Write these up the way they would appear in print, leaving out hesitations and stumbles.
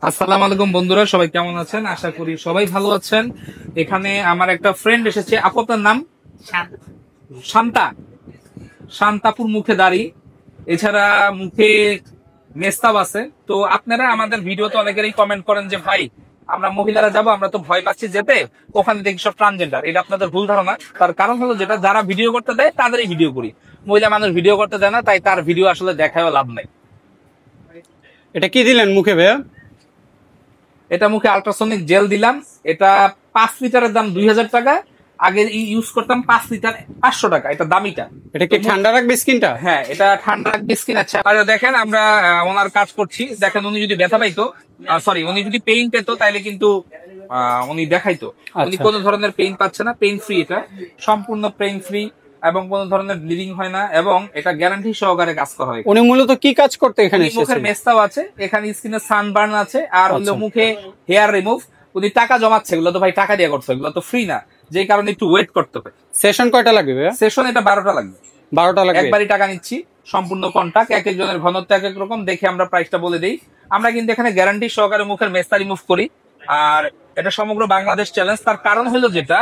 আসসালামু আলাইকুম বন্ধুরা, সবাই কেমন আছেন? আশা করি সবাই ভালো আছেন। এখানে আমার একটা ফ্রেন্ড এসেছে। আপু, আপনার নাম? শান্তা। শান্তাপুর মুখে দাড়ি, এছাড়া মুখে মেস্তাব আছে। তো আপনারা আমাদের ভিডিওতে অনেকেরই কমেন্ট করেন যে ভাই, আমরা মহিলারা যাব, আমরা তো ভয় পাচ্ছি যেতে, ওখানে দেখি সব ট্রান্সজেন্ডার। এটা আপনাদের ভুল ধারণা। তার কারণ হলো যেটা, যারা ভিডিও করতে দেয় তাদেরই ভিডিও করি, মহিলা মানুষ ভিডিও করতে দেয় না, তাই তার ভিডিও আসলে দেখায়ও লাভ নাই। এটা কি দিলেন মুখে ভাইয়া? এটা মুখে আল্ট্রাসনিক জেল দিলাম। এটা 5 লিটারের দাম 2000 টাকা। আগে ইউজ করতাম 5 লিটার 500 টাকা। এটা দামিটা। এটা কি ঠান্ডা রাখবে স্কিনটা? হ্যাঁ, এটা ঠান্ডা রাখবে স্কিন। আচ্ছা, আর দেখেন আমরা ওনার কাজ করছি। দেখেন, উনি যদি ব্যথা পাইতো, সরি, উনি যদি পেইন পেতো তাহলে কিন্তু উনি দেখাইতো। উনি আচ্ছা। কোনো ধরনের পেইন পাচ্ছে না, পেইন ফ্রি। এটা সম্পূর্ণ পেইন ফ্রি এবং কোনো ধরনের ব্লিডিং হয় না, এবং এটা গ্যারান্টি সহকারে কাজ করা হয়। উনি মূলত কি কাজ করতে এখানে মুখের এসেছেন? মেস্তাও আছে, এখানে স্কিনে সানবার্ন আছে, আর হলো আচ্ছা। মুখে হেয়ার রিমুভ। উনি টাকা জমাচ্ছে, এগুলো তো ভাই টাকা দিয়ে করছে, এগুলো তো ফ্রি না, যে কারণে একটু ওয়েট করতে হবে। সেশন কয়টা লাগবে ভাইয়া? সেশন এটা 12টা লাগবে। 12টা লাগবে। একবারই টাকা নিচ্ছি, সম্পূর্ণ কন্টাক্ট। এক একজনের ঘনত্ব এক এক রকম, দেখে আমরা প্রাইসটা বলে দিই। আমরা কিন্তু এখানে গ্যারান্টি সহকারে মুখের মেস্তা রিমুভ করি, আর এটা সমগ্র বাংলাদেশ চ্যালেঞ্জ। তার কারণ হলো যেটা,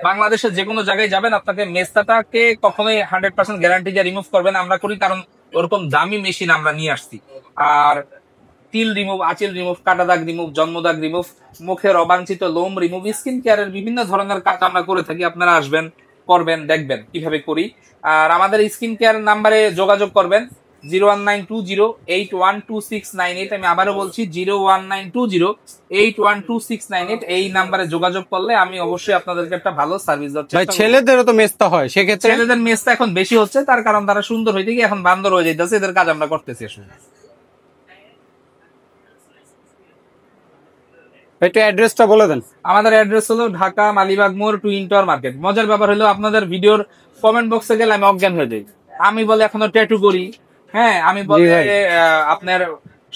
বাংলাদেশের যে কোনো জায়গায় যাবেন, আপনাকে মেস্তাটাকে কখনোই 100% গ্যারান্টি দিয়ে রিমুভ করবেন আমরা করি, কারণ ওরকম দামি মেশিন আমরা নিয়ে আসছি। আর তিল রিমুভ, আঁচিল রিমুভ, কাটা দাগ রিমুভ, জন্মদাগ রিমুভ, মুখের অবাঞ্ছিত লোম রিমুভ, স্কিন কেয়ারের বিভিন্ন ধরনের কাজ আমরা করে থাকি। আপনারা আসবেন, করবেন, দেখবেন কিভাবে করি। আর আমাদের স্কিন কেয়ার নাম্বারে যোগাযোগ করবেন 01920812698। আমি আবারও বলছি 01920812698। এই নাম্বারে যোগাযোগ করলে আমি অবশ্যই আপনাদেরকে একটা ভালো সার্ভিস দিচ্ছি। ভাই ছেলেদেরও তো মেস্তা হয়, সেক্ষেত্রে? ছেলেদের মেসটা এখন বেশি হচ্ছে, তার কারণ তারা সুন্দর হইতে গিয়ে এখন বান্দর হয়ে যাইতেছে। এদের কাজ আমরা করতেছি আসলে। একটু অ্যাড্রেসটা বলে দেন। আমাদের অ্যাড্রেস হলো ঢাকা মালিবাগ মোড়, টুইন টাওয়ার মার্কেট। মজার ব্যাপার হলো, আপনাদের ভিডিওর কমেন্ট বক্সে গেলে আমি অজ্ঞান হয়ে যাই। আমি বলে এখনো ট্যাটু করি, হ্যাঁ, আমি বলে ভাই। আপনার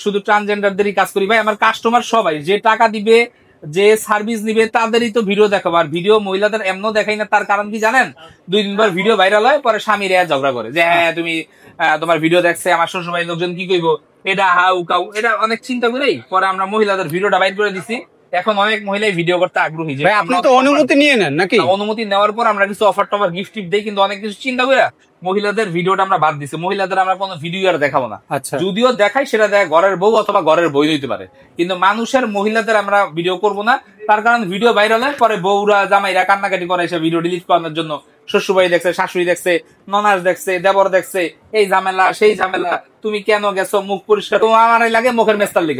শুধু ট্রান্সজেন্ডারদেরই কাজ করি। ভাই, আমার কাস্টমার সবাই, যে টাকা দিবে, যে সার্ভিস নিবে, তাদেরই তো ভিডিও দেখাবো। আর ভিডিও মহিলাদের এমনও দেখাই না। তার কারণ কি জানেন? 2 দিন পর ভিডিও ভাইরাল হয়, পরে স্বামীর ঝগড়া করে যে হ্যাঁ তুমি তোমার ভিডিও দেখছে, আমার শ্বশুর বাড়ির লোকজন কি কইবো, এটা হাউ কাউ। এটা অনেক চিন্তা করেই পরে আমরা মহিলাদের ভিডিওটা বাইর করে দিছি। এখন অনেক মহিলাই ভিডিও করতে আগ্রহী। যে ভাই আপনি তো অনুমতি নিয়ে নেন নাকি? অনুমতি নেওয়ার পর আমরা কিছু অফার টফার গিফট টিপ দেই, কিন্তু অনেক কিছু চিন্তা করে মহিলাদের ভিডিওটা আমরা বাদ দিছি। মহিলাদের আমরা কোনো ভিডিও আর দেখাবো না। আচ্ছা। যদিও দেখাই, সেটা দেখ ঘরের বউ অথবা ঘরের বই হইতে পারে, কিন্তু মানুষের মহিলাদের আমরা ভিডিও করব না। তার কারণ ভিডিও ভাইরাল হয়, পরে বউরা জামাইরা কান্নাকাটি করে এসে ভিডিও ডিলিট করানোর জন্য। শ্বশুরবাড়ি দেখছে, শাশুড়ি দেখছে, ননাস দেখছে, দেবর দেখছে, এই ঝামেলা সেই ঝামেলা। তুমি কেন গেছো মুখ পরিষ্কার? তো আমার লাগে মুখের মেস্তার লিগা।